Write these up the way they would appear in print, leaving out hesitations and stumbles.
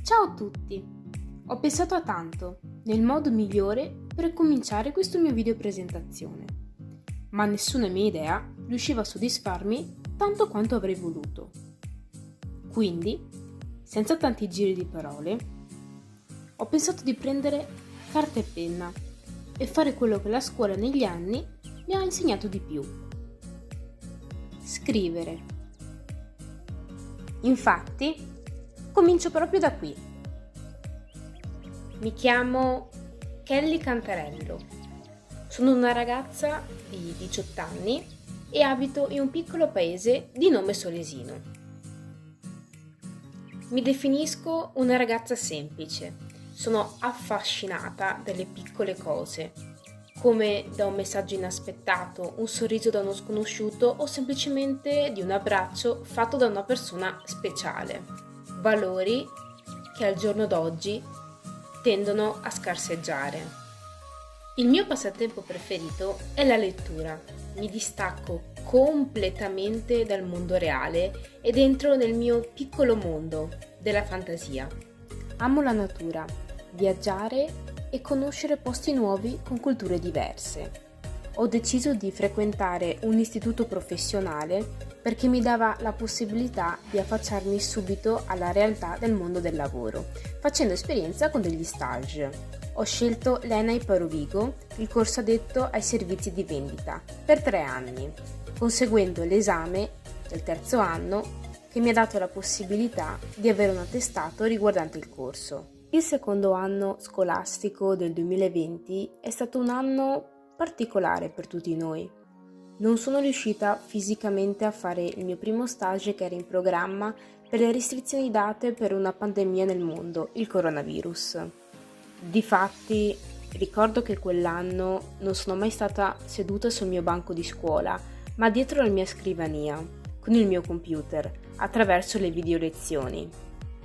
Ciao a tutti! Ho pensato a tanto, nel modo migliore per cominciare questo mio video presentazione, ma nessuna mia idea riusciva a soddisfarmi tanto quanto avrei voluto. Quindi, senza tanti giri di parole, ho pensato di prendere carta e penna e fare quello che la scuola negli anni mi ha insegnato di più: scrivere. Infatti, comincio proprio da qui. Mi chiamo Kelly Cantarello. Sono una ragazza di 18 anni e abito in un piccolo paese di nome Solesino. Mi definisco una ragazza semplice. Sono affascinata dalle piccole cose, come da un messaggio inaspettato, un sorriso da uno sconosciuto o semplicemente di un abbraccio fatto da una persona speciale. Valori che al giorno d'oggi tendono a scarseggiare. Il mio passatempo preferito è la lettura. Mi distacco completamente dal mondo reale ed entro nel mio piccolo mondo della fantasia. Amo la natura, viaggiare e conoscere posti nuovi con culture diverse. Ho deciso di frequentare un istituto professionale perché mi dava la possibilità di affacciarmi subito alla realtà del mondo del lavoro, facendo esperienza con degli stage. Ho scelto l'ENAIP Rovigo, il corso addetto ai servizi di vendita, per 3 anni, conseguendo l'esame del terzo anno che mi ha dato la possibilità di avere un attestato riguardante il corso. Il secondo anno scolastico del 2020 è stato un anno particolare per tutti noi. Non sono riuscita fisicamente a fare il mio primo stage che era in programma per le restrizioni date per una pandemia nel mondo, il coronavirus. Difatti, ricordo che quell'anno non sono mai stata seduta sul mio banco di scuola, ma dietro la mia scrivania, con il mio computer, attraverso le video lezioni.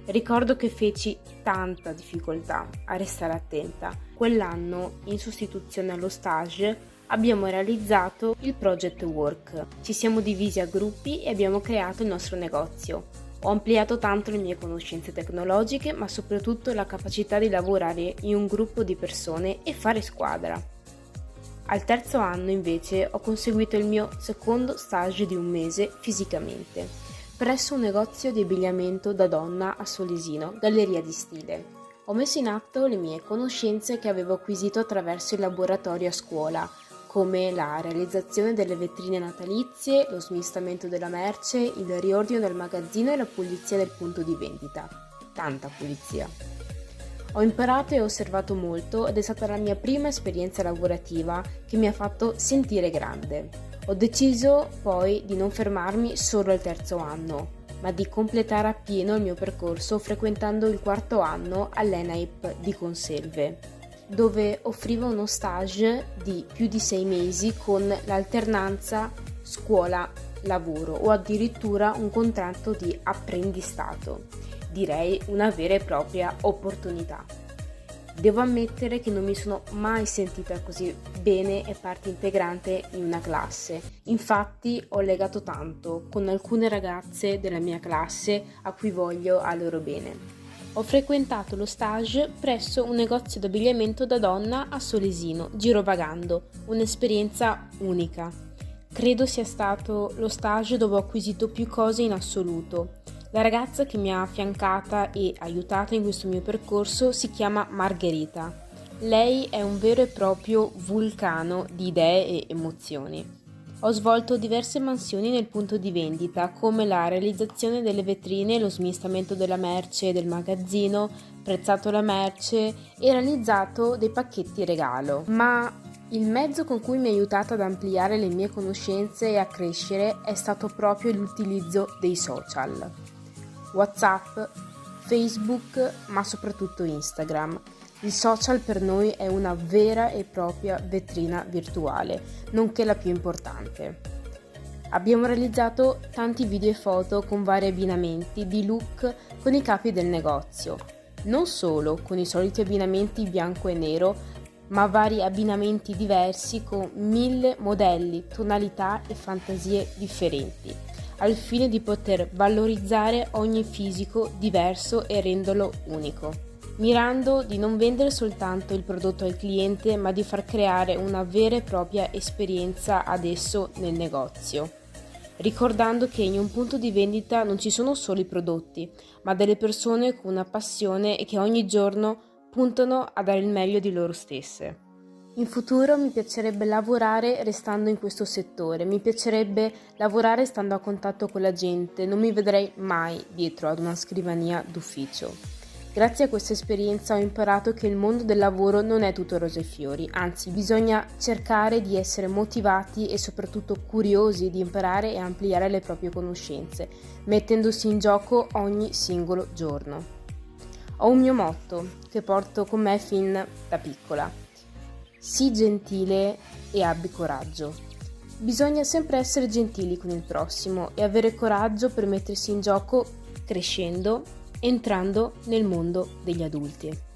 Ricordo che feci tanta difficoltà a restare attenta. Quell'anno, in sostituzione allo stage, abbiamo realizzato il project work. Ci siamo divisi a gruppi e abbiamo creato il nostro negozio. Ho ampliato tanto le mie conoscenze tecnologiche, ma soprattutto la capacità di lavorare in un gruppo di persone e fare squadra. Al terzo anno, invece, ho conseguito il mio secondo stage di un mese fisicamente, presso un negozio di abbigliamento da donna a Solesino, Galleria di Stile. Ho messo in atto le mie conoscenze che avevo acquisito attraverso il laboratorio a scuola, come la realizzazione delle vetrine natalizie, lo smistamento della merce, il riordino del magazzino e la pulizia del punto di vendita. Tanta pulizia. Ho imparato e osservato molto ed è stata la mia prima esperienza lavorativa che mi ha fatto sentire grande. Ho deciso poi di non fermarmi solo al terzo anno, ma di completare appieno il mio percorso frequentando il quarto anno all'ENAIP di Conselve, dove offriva uno stage di più di 6 mesi con l'alternanza scuola-lavoro o addirittura un contratto di apprendistato. Direi una vera e propria opportunità. Devo ammettere che non mi sono mai sentita così bene e parte integrante in una classe. Infatti ho legato tanto con alcune ragazze della mia classe a cui voglio a loro bene. Ho frequentato lo stage presso un negozio d'abbigliamento da donna a Solesino, girovagando, un'esperienza unica. Credo sia stato lo stage dove ho acquisito più cose in assoluto. La ragazza che mi ha affiancata e aiutata in questo mio percorso si chiama Margherita. Lei è un vero e proprio vulcano di idee e emozioni. Ho svolto diverse mansioni nel punto di vendita, come la realizzazione delle vetrine, lo smistamento della merce e del magazzino, prezzato la merce e realizzato dei pacchetti regalo. Ma il mezzo con cui mi ha aiutato ad ampliare le mie conoscenze e a crescere è stato proprio l'utilizzo dei social. WhatsApp, Facebook, ma soprattutto Instagram. Il social per noi è una vera e propria vetrina virtuale, nonché la più importante. Abbiamo realizzato tanti video e foto con vari abbinamenti di look con i capi del negozio, non solo con i soliti abbinamenti bianco e nero, ma vari abbinamenti diversi con 1000 modelli, tonalità e fantasie differenti. al fine di poter valorizzare ogni fisico diverso e renderlo unico, mirando di non vendere soltanto il prodotto al cliente, ma di far creare una vera e propria esperienza ad esso nel negozio. Ricordando che in un punto di vendita non ci sono solo i prodotti, ma delle persone con una passione e che ogni giorno puntano a dare il meglio di loro stesse. In futuro mi piacerebbe lavorare restando in questo settore, mi piacerebbe lavorare stando a contatto con la gente, non mi vedrei mai dietro ad una scrivania d'ufficio. Grazie a questa esperienza ho imparato che il mondo del lavoro non è tutto rose e fiori, anzi bisogna cercare di essere motivati e soprattutto curiosi di imparare e ampliare le proprie conoscenze, mettendosi in gioco ogni singolo giorno. Ho un mio motto che porto con me fin da piccola. Sii gentile e abbi coraggio. Bisogna sempre essere gentili con il prossimo e avere coraggio per mettersi in gioco crescendo, entrando nel mondo degli adulti.